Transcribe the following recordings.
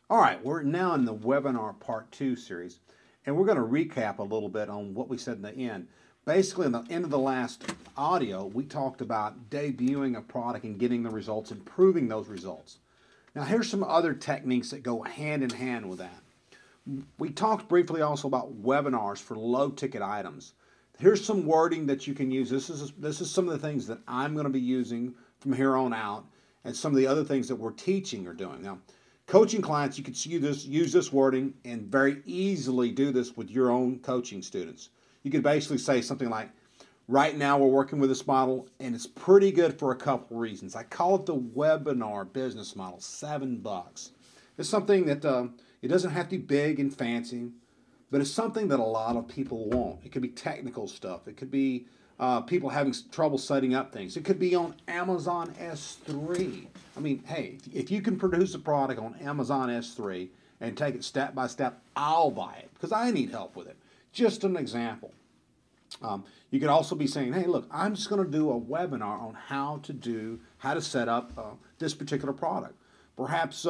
All right, we're now in the webinar part 2 series, and we're going to recap a little bit on what we said in the end. Basically, in the end of the last audio, we talked about debuting a product and getting the results, improving those results. Now, here's some other techniques that go hand in hand with that. We talked briefly also about webinars for low-ticket items. Here's some wording that you can use. This is some of the things that I'm going to be using from here on out, and some of the other things that we're teaching or doing. Now, coaching clients, you could use this wording and very easily do this with your own coaching students. You could basically say something like, right now we're working with this model and it's pretty good for a couple reasons. I call it the webinar business model, $7. It's something that it doesn't have to be big and fancy, but it's something that a lot of people want. It could be technical stuff. It could be people having trouble setting up things. It could be on Amazon S3. I mean, hey, if you can produce a product on Amazon S3 and take it step by step, I'll buy it because I need help with it. Just an example. You could also be saying, hey, look, I'm just going to do a webinar on how to set up this particular product. Perhaps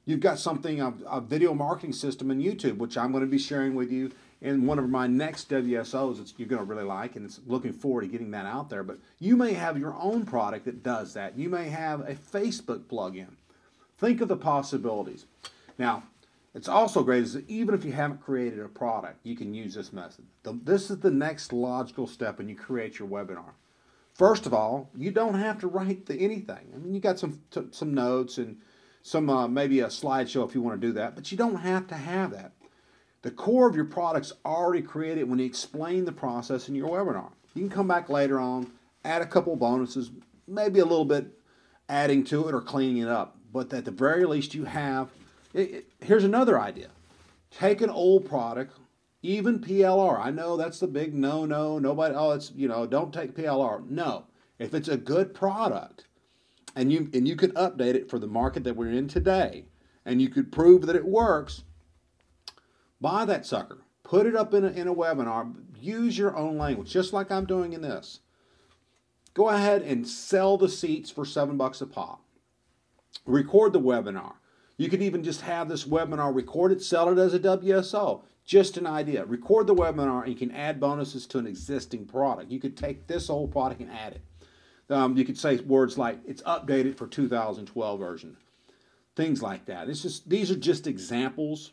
you've got something, a video marketing system in YouTube, which I'm going to be sharing with you in one of my next WSOs that you're going to really like, and it's looking forward to getting that out there. But you may have your own product that does that. You may have a Facebook plugin. Think of the possibilities. Now, it's also great is that even if you haven't created a product, you can use this method. This is the next logical step when you create your webinar. First of all, you don't have to write anything. I mean, you got some notes and some maybe a slideshow if you want to do that, but you don't have to have that. The core of your product's already created when you explain the process in your webinar. You can come back later on, add a couple bonuses, maybe a little bit adding to it or cleaning it up, but at the very least you have. Here's another idea. Take an old product, even PLR. I know that's the big no-no. Nobody, don't take PLR. No. If it's a good product and you can update it for the market that we're in today and you could prove that it works, buy that sucker. Put it up in a webinar. Use your own language, just like I'm doing in this. Go ahead and sell the seats for $7 a pop. Record the webinar. You could even just have this webinar recorded, sell it as a WSO. Just an idea. Record the webinar and you can add bonuses to an existing product. You could take this old product and add it. You could say words like, it's updated for 2012 version. Things like that. These are just examples.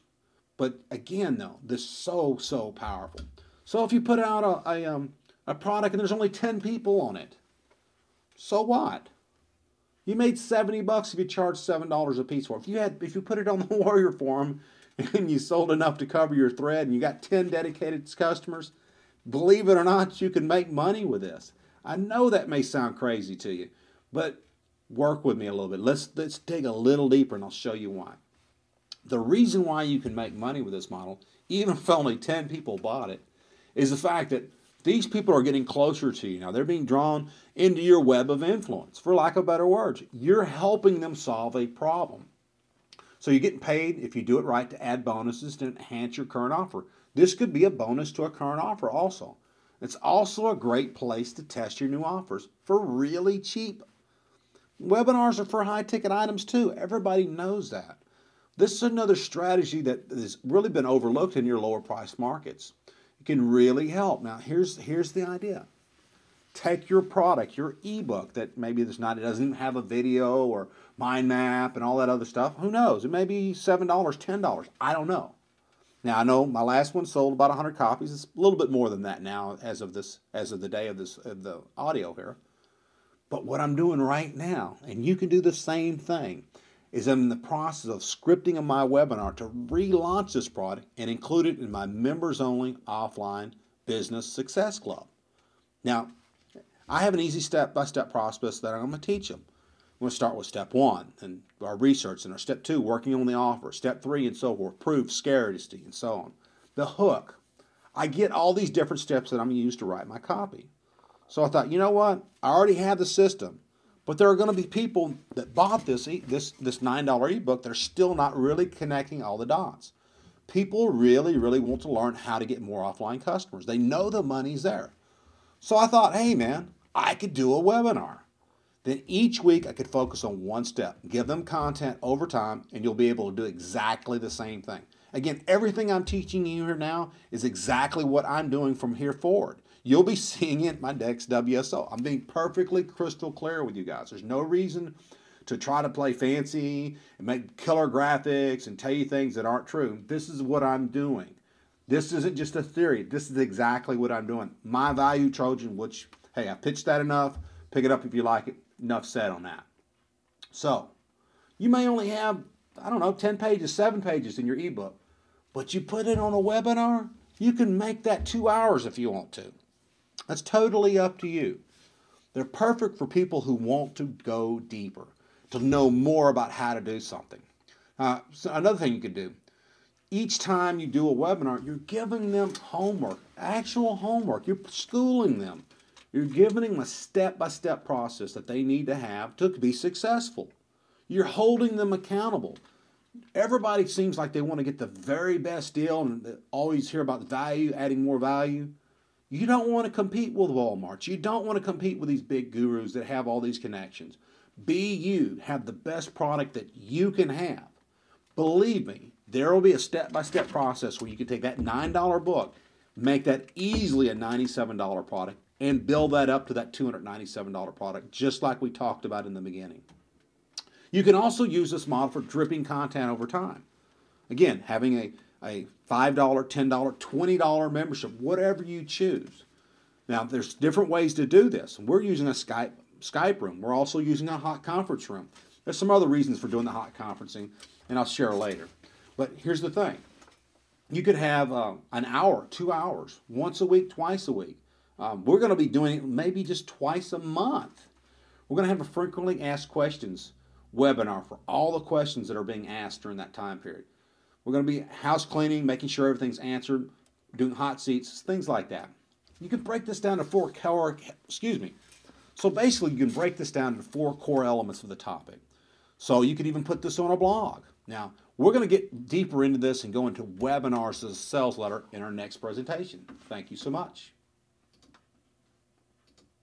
But again, though, this is so powerful. So if you put out a product and there's only 10 people on it, so what? You made $70 if you charged $7 a piece for it. If you put it on the Warrior Forum and you sold enough to cover your thread and you got 10 dedicated customers, believe it or not, you can make money with this. I know that may sound crazy to you, but work with me a little bit. Let's dig a little deeper and I'll show you why. The reason why you can make money with this model, even if only 10 people bought it, is the fact that these people are getting closer to you now. They're being drawn into your web of influence, for lack of better words. You're helping them solve a problem. So you're getting paid, if you do it right, to add bonuses to enhance your current offer. This could be a bonus to a current offer also. It's also a great place to test your new offers for really cheap. Webinars are for high-ticket items too. Everybody knows that. This is another strategy that has really been overlooked in your lower price markets. It can really help. Now, here's the idea. Take your product, your ebook that maybe it doesn't even have a video or mind map and all that other stuff. Who knows? It may be $7, $10. I don't know. Now, I know my last one sold about 100 copies. It's a little bit more than that now as of the day of the audio here. But what I'm doing right now, and you can do the same thing, is I'm in the process of scripting my webinar to relaunch this product and include it in my members-only offline business success club. Now, I have an easy step-by-step process that I'm going to teach them. I'm going to start with step 1 and our research, and our step 2, working on the offer, step 3, and so forth, proof, scarcity, and so on. The hook. I get all these different steps that I'm going to use to write my copy. So I thought, you know what? I already have the system. But there are going to be people that bought this $9 ebook that are still not really connecting all the dots. People really want to learn how to get more offline customers. They know the money's there. So I thought, hey man, I could do a webinar Then each week I could focus on one step, give them content over time, and you'll be able to do exactly the same thing. Again, everything I'm teaching you here now is exactly what I'm doing from here forward. You'll be seeing it in my next WSO. I'm being perfectly crystal clear with you guys. There's no reason to try to play fancy and make killer graphics and tell you things that aren't true. This is what I'm doing. This isn't just a theory. This is exactly what I'm doing. My value Trojan, which, hey, I pitched that enough. Pick it up if you like it. Enough said on that. So, you may only have, I don't know, 10 pages, 7 pages in your ebook, but you put it on a webinar, you can make that 2 hours if you want to. That's totally up to you. They're perfect for people who want to go deeper, to know more about how to do something. So another thing you could do, each time you do a webinar, you're giving them homework, actual homework. You're schooling them. You're giving them a step-by-step process that they need to have to be successful. You're holding them accountable. Everybody seems like they want to get the very best deal and they always hear about the value, adding more value. You don't want to compete with Walmart. You don't want to compete with these big gurus that have all these connections. Be you. Have the best product that you can have. Believe me, there will be a step-by-step process where you can take that $9 book, make that easily a $97 product, and build that up to that $297 product, just like we talked about in the beginning. You can also use this model for dripping content over time. Again, having a $5, $10, $20 membership, whatever you choose. Now, there's different ways to do this. We're using a Skype room. We're also using a hot conference room. There's some other reasons for doing the hot conferencing, and I'll share later. But here's the thing. You could have an hour, 2 hours, once a week, twice a week. We're going to be doing it maybe just twice a month. We're going to have a frequently asked questions webinar for all the questions that are being asked during that time period. We're going to be house cleaning, making sure everything's answered, doing hot seats, things like that. You can break this down to So basically you can break this down into 4 core elements of the topic. So you could even put this on a blog. Now, we're going to get deeper into this and go into webinars as a sales letter in our next presentation. Thank you so much.